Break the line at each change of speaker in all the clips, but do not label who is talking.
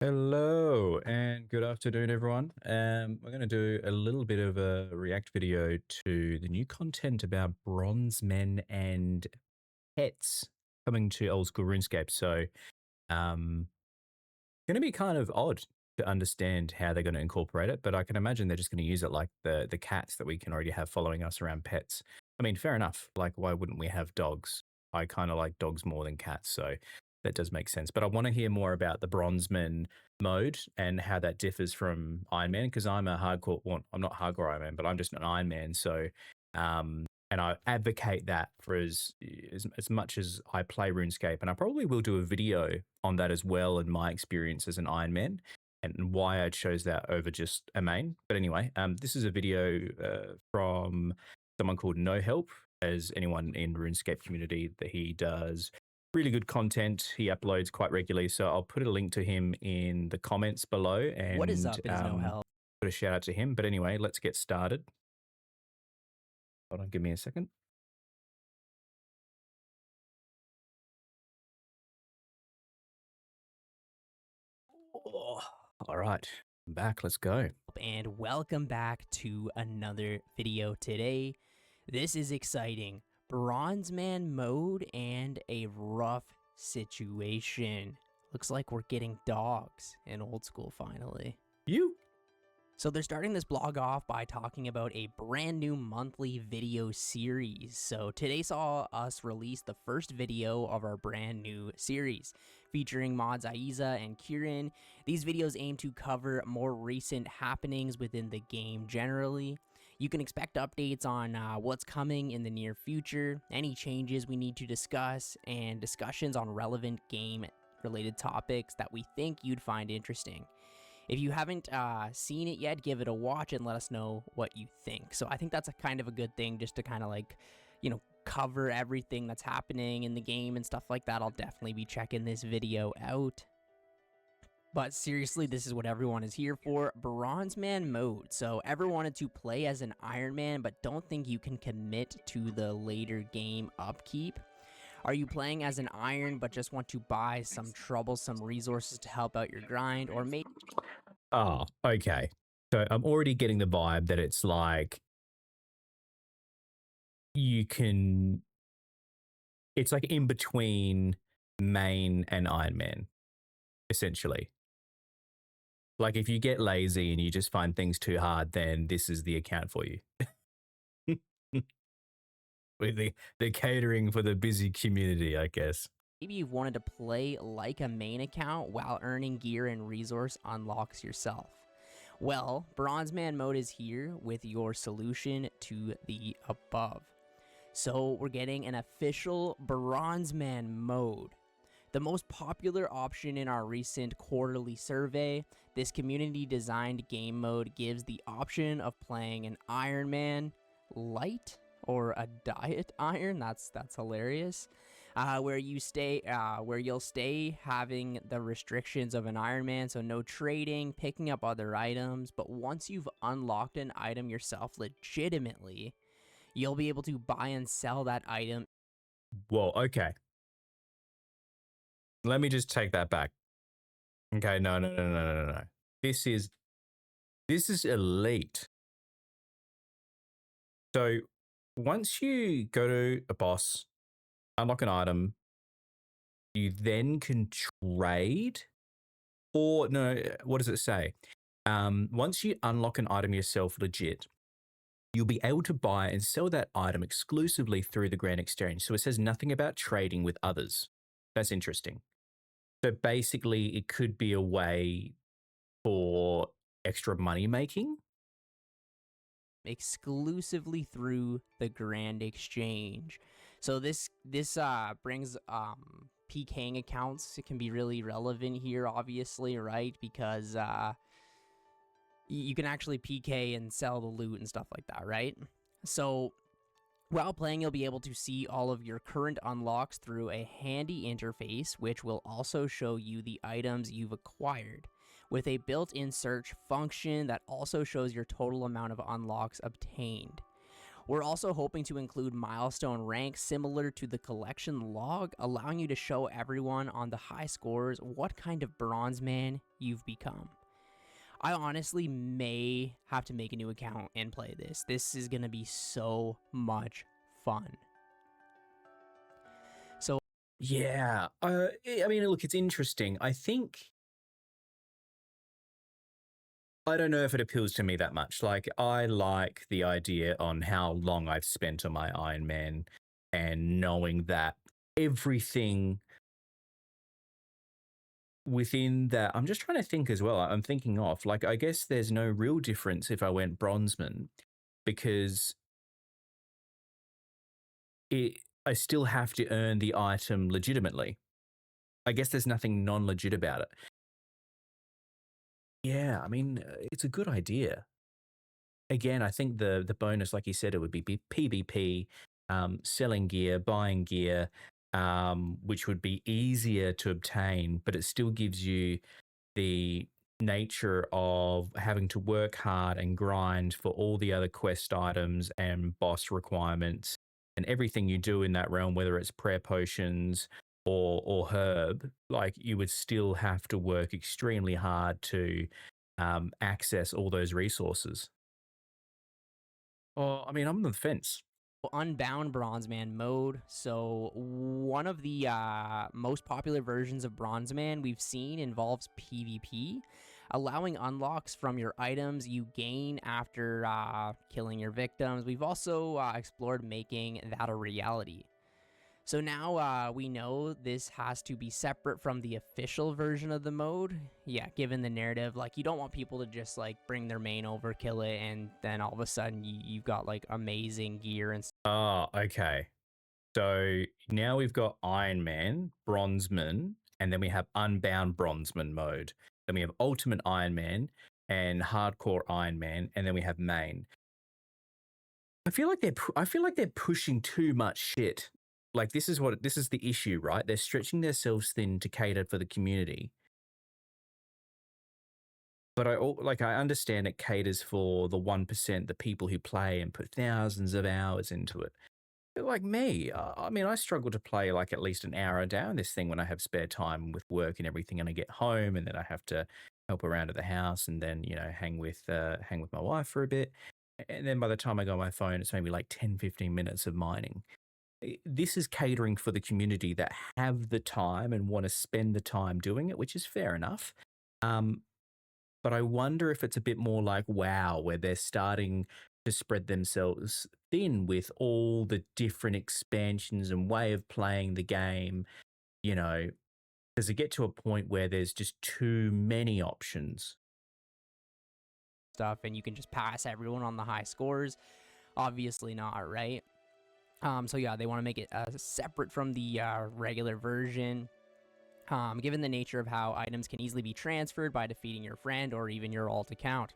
Hello and good afternoon, everyone. We're going to do a little bit of a react video to the new content about bronze men and pets coming to old school RuneScape. So, going to be kind of odd to understand how they're going to incorporate it, but I can imagine they're just going to use it like the cats that we can already have following us around pets. I mean, fair enough. Like, why wouldn't we have dogs? I kind of like dogs more than cats, so that does make sense. But I want to hear more about the Bronzeman mode and how that differs from Ironman, because I'm a hardcore. Well, I'm not hardcore Ironman, but I'm just an Ironman. So, and I advocate that for as much as I play RuneScape, and I probably will do a video on that as well and my experience as an Ironman and why I chose that over just a main. But anyway, this is a video from someone called No Help, as anyone in RuneScape community that he does really good content. He uploads quite regularly, so I'll put a link to him in the comments below and
What is up? It is No Help.
put a shout out to him. But anyway, let's get started. Hold on, give me a second. Oh, all right, I'm back. Let's go.
And welcome back to another video today. This is exciting. Bronzeman mode and a rough situation. Looks like we're getting dogs in old school finally. So they're starting this blog off by talking about a brand new monthly video series. So today saw us release the first video of our brand new series, featuring mods Aiza and Kieran. These videos aim to cover more recent happenings within the game generally. You can expect updates on what's coming in the near future, any changes we need to discuss, and discussions on relevant game-related topics that we think you'd find interesting. If you haven't seen it yet, give it a watch and let us know what you think. So I think that's a kind of a good thing, just to kind of like, cover everything that's happening in the game and stuff like that. I'll definitely be checking this video out. But seriously, this is what everyone is here for, Bronzeman mode. So ever wanted to play as an Ironman but don't think you can commit to the later game upkeep? Are you playing as an Iron but just want to buy some troublesome resources to help out your grind? Or maybe...
Oh, okay. So I'm already getting the vibe that it's like it's like in between main and Ironman, essentially. Like if you get lazy and you just find things too hard, then this is the account for you. With the catering for the busy community, I guess.
Maybe you've wanted to play like a main account while earning gear and resource unlocks yourself. Well, Bronzeman mode is here with your solution to the above. So we're getting an official Bronzeman mode. The most popular option in our recent quarterly survey, this community-designed game mode gives the option of playing an Ironman Light or a Diet Iron. That's hilarious. Where you'll stay having the restrictions of an Ironman, so no trading, picking up other items. But once you've unlocked an item yourself legitimately, you'll be able to buy and sell that item.
Well, okay. Let me just take that back. Okay, no. This is elite. So once you go to a boss, unlock an item, you then can trade, or no, what does it say? Once you unlock an item yourself legit, you'll be able to buy and sell that item exclusively through the Grand Exchange. So it says nothing about trading with others. That's interesting. So basically, it could be a way for extra money making.
Exclusively through the Grand Exchange. So this brings PKing accounts. It can be really relevant here, obviously, right? Because you can actually PK and sell the loot and stuff like that, right? So while playing, you'll be able to see all of your current unlocks through a handy interface, which will also show you the items you've acquired, with a built-in search function that also shows your total amount of unlocks obtained. We're also hoping to include milestone ranks similar to the collection log, allowing you to show everyone on the high scores what kind of Bronzeman you've become. I honestly may have to make a new account and play this. This is going to be so much fun. So,
Yeah. I mean, look, it's interesting. I don't know if it appeals to me that much. Like, I like the idea on how long I've spent on my Ironman and knowing that everything within that, I'm just trying to think as well. I'm thinking off, like, I guess there's no real difference if I went Bronzeman because I still have to earn the item legitimately. I guess there's nothing non-legit about it. Yeah, I mean, it's a good idea. Again, I think the bonus, like you said, it would be PvP, selling gear, buying gear, which would be easier to obtain, but it still gives you the nature of having to work hard and grind for all the other quest items and boss requirements and everything you do in that realm, whether it's prayer potions or herb, like you would still have to work extremely hard to access all those resources. Oh, I mean, I'm on the fence.
Unbound Bronzeman mode. So one of the most popular versions of Bronzeman we've seen involves PvP, allowing unlocks from your items you gain after killing your victims. We've also explored making that a reality. So now we know this has to be separate from the official version of the mode. Yeah, given the narrative, like you don't want people to just like bring their main over, kill it, and then all of a sudden you've got like amazing gear and
Oh, okay. So now we've got Iron Man, Bronzeman, and then we have Unbound Bronzeman mode. Then we have Ultimate Iron Man and Hardcore Iron Man, and then we have Main. I feel like they're pushing too much shit. Like this is the issue, right? They're stretching themselves thin to cater for the community. But I understand it caters for the 1%, the people who play and put thousands of hours into it. Like me, I mean, I struggle to play like at least an hour a day on this thing when I have spare time with work and everything, and I get home, and then I have to help around at the house, and then hang with my wife for a bit, and then by the time I go on my phone, it's maybe like 10, 15 minutes of mining. This is catering for the community that have the time and want to spend the time doing it, which is fair enough. Um, but I wonder if it's a bit more like WoW, where they're starting to spread themselves thin with all the different expansions and way of playing the game. You know, does it get to a point where there's just too many options?
stuff, and you can just pass everyone on the high scores. Obviously not, right? So yeah, they want to make it separate from the regular version. Given the nature of how items can easily be transferred by defeating your friend or even your alt account.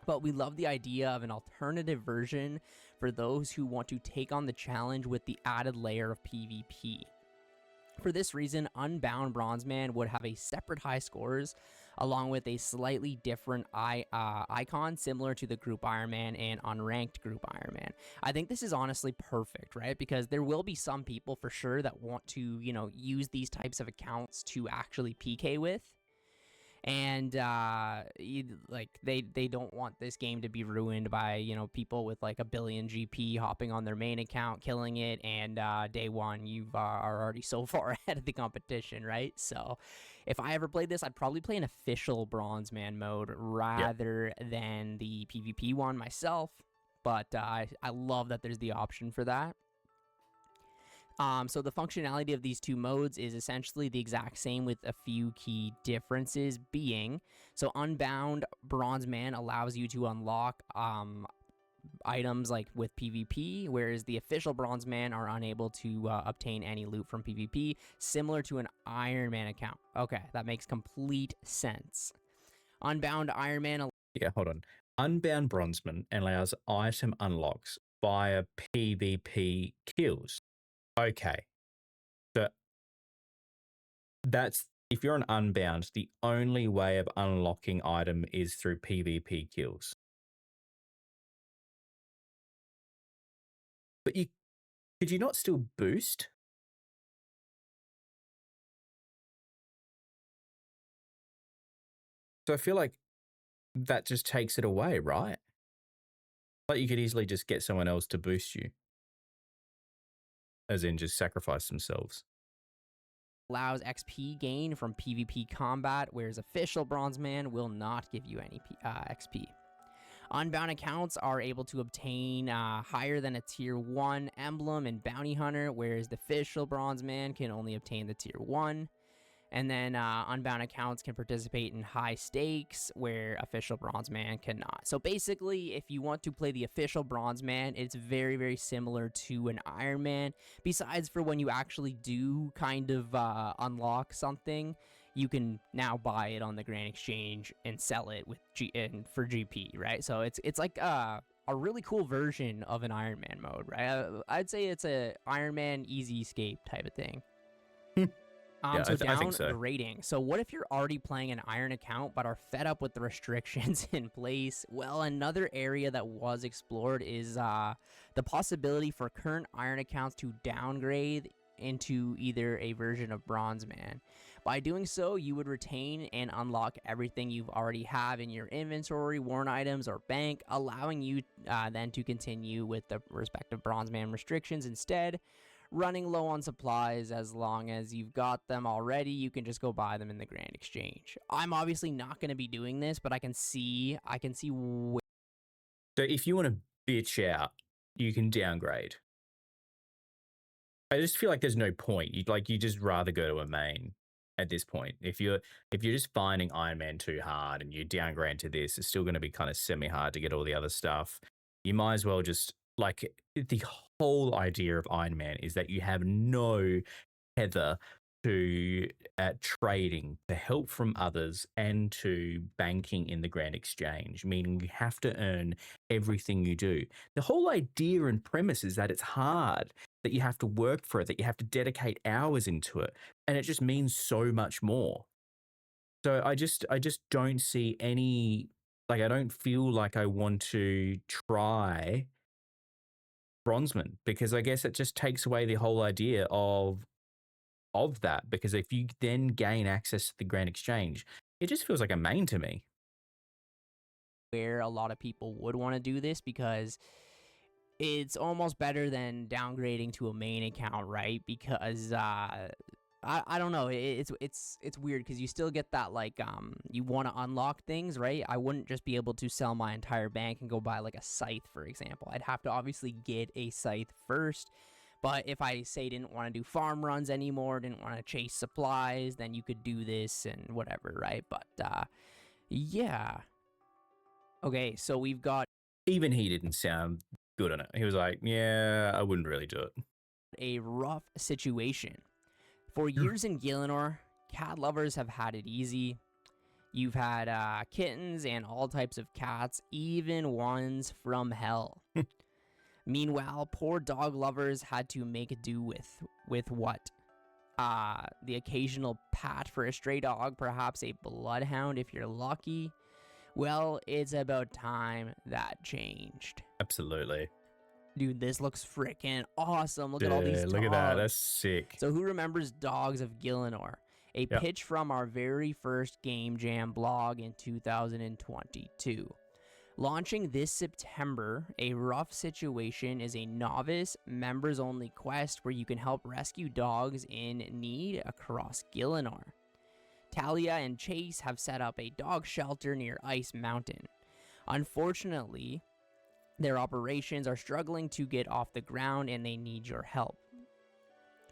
But we love the idea of an alternative version for those who want to take on the challenge with the added layer of PvP. For this reason, Unbound Bronzeman would have a separate high scores along with a slightly different icon similar to the Group Ironman and Unranked Group Ironman. I think this is honestly perfect, right? Because there will be some people for sure that want to, use these types of accounts to actually PK with. And they don't want this game to be ruined by people with like a billion GP hopping on their main account, killing it, and day one you are already so far ahead of the competition, right? So if I ever played this, I'd probably play an official Bronzeman mode
Yep.
rather than the PvP one myself. But I love that there's the option for that. So the functionality of these two modes is essentially the exact same with a few key differences being, so Unbound Bronzeman allows you to unlock items like with PvP, whereas the official Bronzeman are unable to obtain any loot from PvP, similar to an Ironman account. Okay, that makes complete sense. Unbound Ironman.
Yeah, hold on. Unbound Bronzeman allows item unlocks via PvP kills. Okay. So that's if you're an Unbound, the only way of unlocking item is through PvP kills. But could you not still boost? So I feel like that just takes it away, right? Like you could easily just get someone else to boost you, as in just sacrifice themselves.
Allows XP gain from PvP combat, whereas official Bronzeman will not give you any XP. Unbound accounts are able to obtain higher than a tier 1 emblem in Bounty Hunter, whereas the official Bronzeman can only obtain the tier 1. And then unbound accounts can participate in high stakes, where official Bronzeman cannot. So basically, if you want to play the official Bronzeman, it's very, very similar to an Ironman. Besides for when you actually do kind of unlock something, you can now buy it on the Grand Exchange and sell it with for GP, right? So it's like a really cool version of an Ironman mode, right? I'd say it's a Ironman easy escape type of thing.
Yeah,
So
I think so.
downgrading. So what if you're already playing an Iron account but are fed up with the restrictions in place? Well, another area that was explored is the possibility for current Iron accounts to downgrade into either a version of Bronzeman. By doing so, you would retain and unlock everything you've already have in your inventory, worn items, or bank, allowing you then to continue with the respective Bronzeman restrictions instead. Running low on supplies, as long as you've got them already, you can just go buy them in the Grand Exchange. I'm obviously not going to be doing this, but I can see
So if you want to bitch out, you can downgrade. I just feel like there's no point. You just rather go to a main at this point. If you're just finding Iron Man too hard and you downgrade to this, it's still going to be kind of semi hard to get all the other stuff. You might as well just like the whole idea of Iron Man is that you have no tether to trading, to help from others, and to banking in the Grand Exchange, meaning you have to earn everything you do. The whole idea and premise is that it's hard, that you have to work for it, that you have to dedicate hours into it, and it just means so much more. So I just don't see any, like, I don't feel like I want to try Bronzeman because I guess it just takes away the whole idea of that, because if you then gain access to the Grand Exchange, it just feels like a main to me.
where a lot of people would want to do this, because it's almost better than downgrading to a main account, right? Because I don't know, it's weird because you still get that, like, you want to unlock things, right? I wouldn't just be able to sell my entire bank and go buy like a scythe, for example. I'd have to obviously get a scythe first. But if I say didn't want to do farm runs anymore, didn't want to chase supplies, then you could do this and whatever, right? But yeah. Okay, so we've got
Even he didn't sound good on it. He was like, yeah, I wouldn't really do it.
a rough situation. For years in Gielinor, cat lovers have had it easy. You've had kittens and all types of cats, even ones from hell. Meanwhile, poor dog lovers had to make do with what? The occasional pat for a stray dog, perhaps a bloodhound if you're lucky. Well, it's about time that changed.
Absolutely.
Dude, this looks freaking awesome. Look at all these
Yeah,
dogs.
look at that. That's sick.
So who remembers Dogs of Gielinor? A
Yep.
pitch from our very first Game Jam blog in 2022. Launching this September, A Rough Situation is a novice, members-only quest where you can help rescue dogs in need across Gielinor. Talia and Chase have set up a dog shelter near Ice Mountain. Unfortunately, their operations are struggling to get off the ground and they need your help.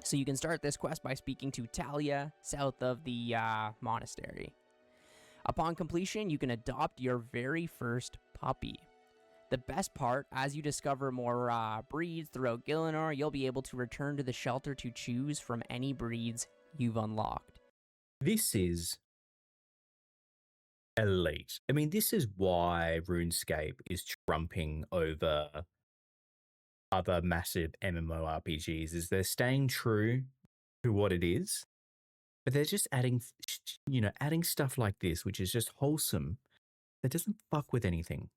So you can start this quest by speaking to Talia, south of the monastery. Upon completion, you can adopt your very first puppy. The best part, as you discover more breeds throughout Gielinor, you'll be able to return to the shelter to choose from any breeds you've unlocked.
This is elite. I mean, this is why RuneScape is trumping over other massive MMORPGs, is they're staying true to what it is, but they're just adding, adding stuff like this, which is just wholesome, that doesn't fuck with anything.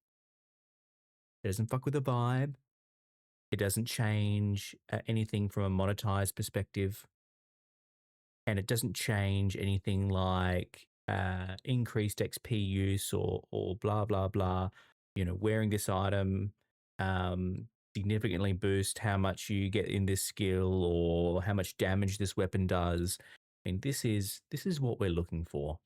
It doesn't fuck with the vibe. It doesn't change anything from a monetized perspective, and it doesn't change anything like increased XP use or blah blah blah. You know, wearing this item significantly boost how much you get in this skill or how much damage this weapon does. I mean, this is what we're looking for.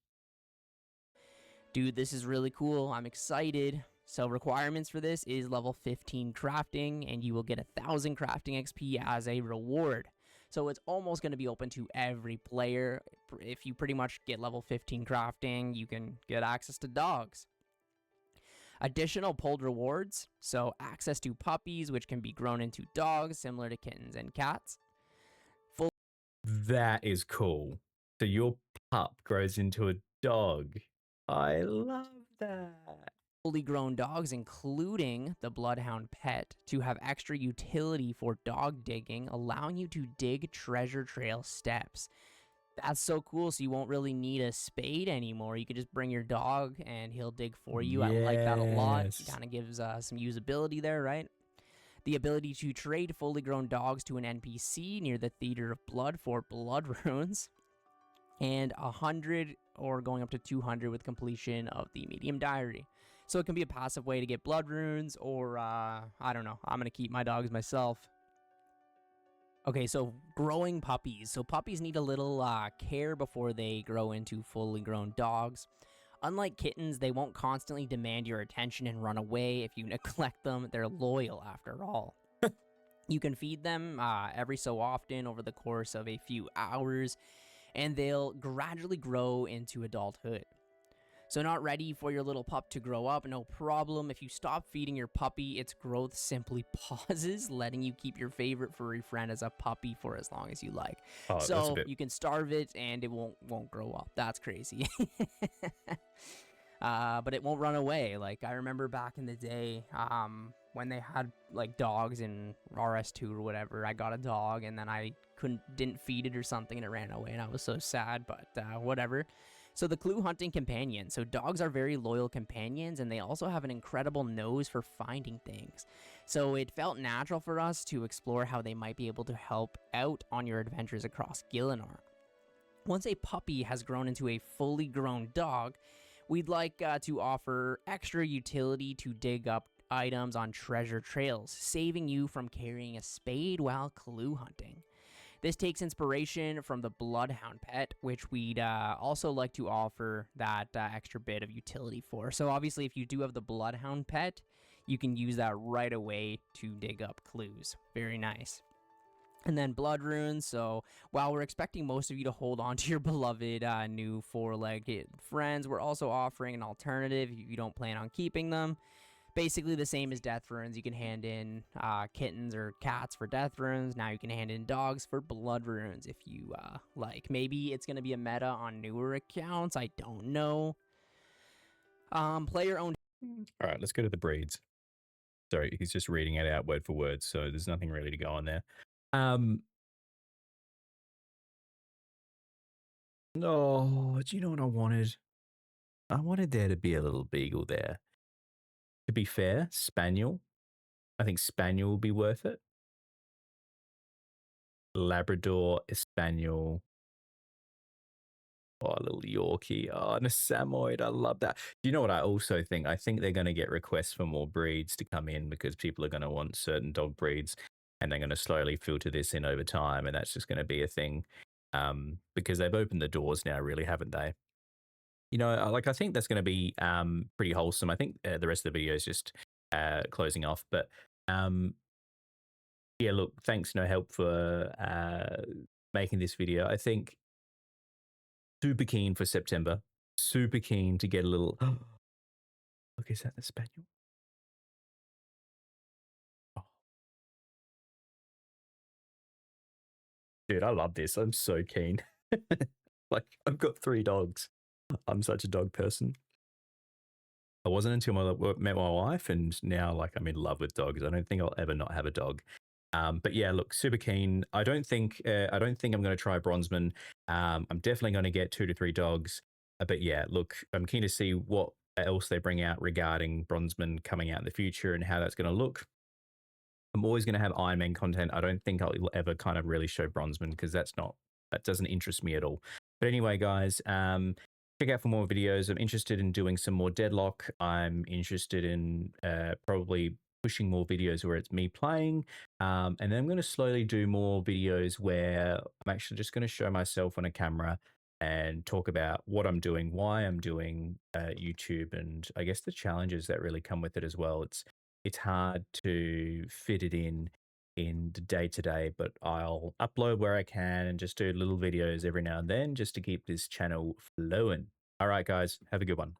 Dude, this is really cool. I'm excited. So requirements for this is level 15 crafting, and you will get 1,000 crafting XP as a reward. So it's almost going to be open to every player. If you pretty much get level 15 crafting, you can get access to dogs. Additional pulled rewards, so access to puppies, which can be grown into dogs, similar to kittens and cats.
That is cool. So your pup grows into a dog. I love that.
Fully grown dogs, including the bloodhound pet, to have extra utility for dog digging, allowing you to dig treasure trail steps. That's so cool. So you won't really need a spade anymore. You can just bring your dog and he'll dig for you. I like that a lot. It
Yes.
kind of gives some usability there, right? The ability to trade fully grown dogs to an NPC near the Theater of Blood for blood runes, and 100 or going up to 200 with completion of the medium diary. So it can be a passive way to get blood runes, or I don't know. I'm going to keep my dogs myself. Okay, so growing puppies. So puppies need a little care before they grow into fully grown dogs. Unlike kittens, they won't constantly demand your attention and run away if you neglect them. They're loyal, after all. You can feed them every so often over the course of a few hours, and they'll gradually grow into adulthood. So not ready for your little pup to grow up? No problem. If you stop feeding your puppy, its growth simply pauses, letting you keep your favorite furry friend as a puppy for as long as you like.
Oh, that's a
So
bit.
you can starve it and it won't grow up. That's crazy. But it won't run away. Like, I remember back in the day, when they had like dogs in RS2 or whatever, I got a dog and then I didn't feed it or something and it ran away and I was so sad, but whatever. So the clue hunting companion. So dogs are very loyal companions, and they also have an incredible nose for finding things. So it felt natural for us to explore how they might be able to help out on your adventures across Gillenar. Once a puppy has grown into a fully grown dog, we'd like to offer extra utility to dig up items on treasure trails, saving you from carrying a spade while clue hunting. This takes inspiration from the Bloodhound pet, which we'd also like to offer that extra bit of utility for. So obviously, if you do have the Bloodhound pet, you can use that right away to dig up clues. Very nice. And then blood runes. So while we're expecting most of you to hold on to your beloved new four-legged friends, we're also offering an alternative if you don't plan on keeping them. Basically the same as death runes. You can hand in kittens or cats for death runes. Now you can hand in dogs for blood runes if you like. Maybe it's going to be a meta on newer accounts. I don't know. Player owned.
All right, let's go to the breeds. Sorry, he's just reading it out word for word, so there's nothing really to go on there. No, do you know what I wanted? I wanted there to be a little beagle there. To be fair, Spaniel. I think Spaniel will be worth it. Labrador, Spaniel. Oh, a little Yorkie. Oh, and a Samoyed. I love that. Do you know what I also think? I think they're going to get requests for more breeds to come in because people are going to want certain dog breeds and they're going to slowly filter this in over time. And that's just going to be a thing because they've opened the doors now, really, haven't they? You know, like I think that's going to be pretty wholesome. I think the rest of the video is just closing off. But yeah, look, thanks, No Help, for making this video. I think super keen for September. Super keen to get a little. Look, is that the spaniel? Oh. Dude, I love this. I'm so keen. Like, I've got 3 dogs. I'm such a dog person. I wasn't until I met my wife, and now, like, I'm in love with dogs. I don't think I'll ever not have a dog. But yeah, look, super keen. I don't think I'm going to try Bronzeman. I'm definitely going to get 2 to 3 dogs. But yeah, look, I'm keen to see what else they bring out regarding Bronzeman coming out in the future and how that's going to look. I'm always going to have Ironman content. I don't think I'll ever kind of really show Bronzeman because that doesn't interest me at all. But anyway, guys, check out for more videos. I'm interested in doing some more Deadlock. I'm interested in probably pushing more videos where it's me playing. And then I'm going to slowly do more videos where I'm actually just going to show myself on a camera and talk about what I'm doing, why I'm doing YouTube, and I guess the challenges that really come with it as well. It's hard to fit it in the day to day, but I'll upload where I can and just do little videos every now and then just to keep this channel flowing. All right, guys, have a good one.